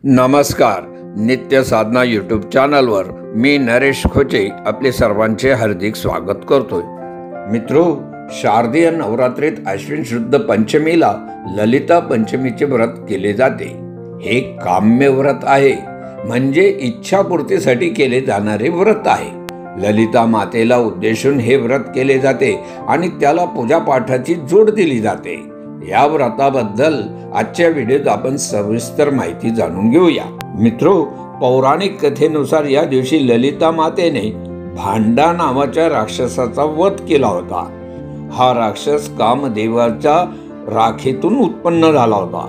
नमस्कार. नित्य साधना यूट्यूब चॅनलवर मी नरेश खोचे आपले सर्वांचे हार्दिक स्वागत करतोय. मित्रो, शारदीय नवरात्रीत अश्विन शुद्ध पंचमीला ललिता पंचमीचे व्रत केले जाते. हे काम्य व्रत आहे, म्हणजे इच्छापूर्तीसाठी केले जाणारे व्रत आहे. ललिता मातेला उद्देशून हे व्रत केले जाते आणि त्याला पूजापाठाची जोड दिली जाते. या व्रताबद्दल आजच्या व्हिडिओत आपण सविस्तर माहिती जाणून घेऊया. मित्रो, पौराणिक कथेनुसार या दिवशी ललिता मातेने भांडा नावाच्या राक्षसाचा वध केला होता. हा राक्षस कामदेवाच्या राखेतून उत्पन्न झाला होता.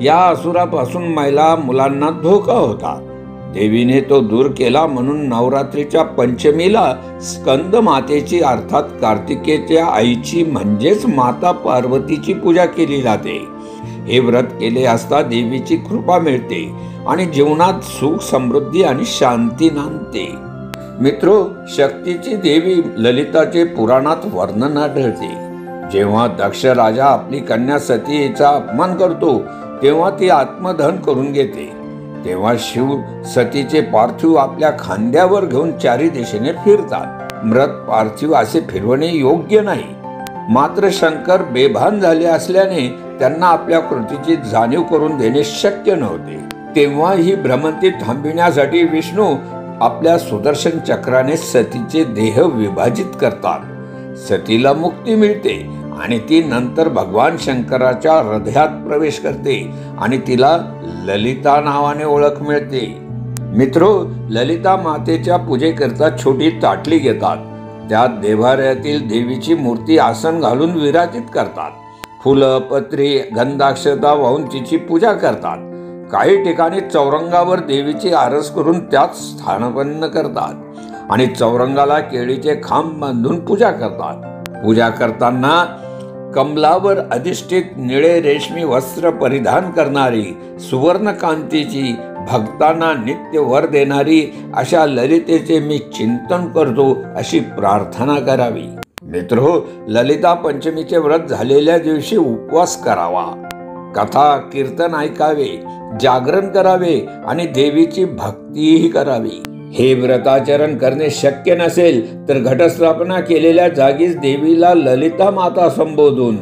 या असुरापासून महिला मुलांना धोका होता. देवीने तो दूर केला म्हणून नवरात्रीच्या पंचमीला स्कंद मातेची अर्थात कार्तिकेच्या आईची म्हणजेच माता पार्वतीची पूजा केली जाते. हे व्रत केले असता देवीची कृपा मिळते आणि जीवनात सुख, समृद्धी आणि शांती नांदते. मित्रो, शक्तीची देवी ललिताचे पुराणात वर्णन आढळते. जेव्हा दक्ष राजा आपली कन्या सतीचा अपमान करतो तेव्हा ती आत्मदहन करून घेते. तेव्हा शिव सतीचे पार्थिव आपल्या खांद्यावर घेऊन चारी दिशेने फिरतात. मृत पार्थिव असे फिरवणे योग्य नाही. मात्र शंकर बेभान झाले असल्याने त्यांना आपल्या कृतीची जाणीव करून देणे शक्य नव्हते. तेव्हा ही भ्रमंती थांबविण्यासाठी विष्णू आपल्या सुदर्शन चक्राने सतीचे देह विभाजित करतात. सतीला मुक्ती मिळते आणि ती नंतर भगवान शंकराच्या हृदयात प्रवेश करते आणि तिला ललिता नावाने ओळख मिळते. मित्रो, ललिता मातेच्या पूजेकरता छोटी ताटली घेतात. त्यात देव्हाऱ्यातील देवीची मूर्ती आसन घालून विराजित करतात. फुलं, पत्री, गंधाक्षता वाहून तिची पूजा करतात. काही ठिकाणी चौरंगावर देवीची आरस करून त्यात स्थानपन्न करतात आणि चौरंगाला केळीचे खांब बांधून पूजा करतात. पूजा करताना कमलावर अधिष्ठित निळे रेशमी वस्त्र परिधान करणारी, सुवर्ण कांतीची, भक्तांना नित्य वर देणारी अशा ललितेचे मी चिंतन करतो अशी प्रार्थना करावी. मित्रो, ललिता पंचमीचे व्रत झालेल्या दिवशी उपवास करावा. कथा कीर्तन ऐकावे, जागरण करावे आणि देवीची भक्तीही करावी. हे व्रताचरण करणे शक्य नसेल तर घटस्थापना केलेल्या जागीच देवीला ललिता माता संबोधून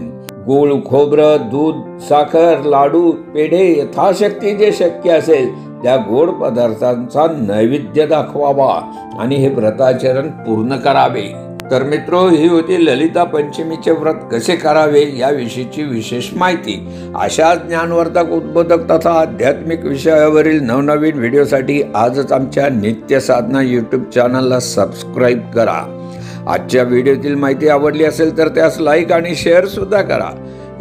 गूळ, खोबरं, दूध, साखर, लाडू, पेढे यथाशक्ती जे शक्य असेल त्या गोड पदार्थांचा नैवेद्य दाखवावा आणि हे व्रताचरण पूर्ण करावे. तर मित्रो, ही होती ललिता पंचमीचे व्रत कसे करावे याविषयीची विशेष माहिती. अशा ज्ञानवर्धक, उद्बोधक तथा आध्यात्मिक विषयावरील नवनवीन व्हिडिओसाठी आजच आमच्या नित्य साधना यूट्यूब चॅनलला सबस्क्राईब करा. आजच्या व्हिडिओतील माहिती आवडली असेल तर त्यास लाईक आणि शेअर सुद्धा करा.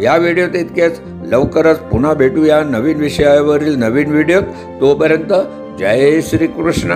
या व्हिडिओत इतकेच. लवकरच पुन्हा भेटूया नवीन विषयावरील नवीन व्हिडिओत. तोपर्यंत जय श्री कृष्ण.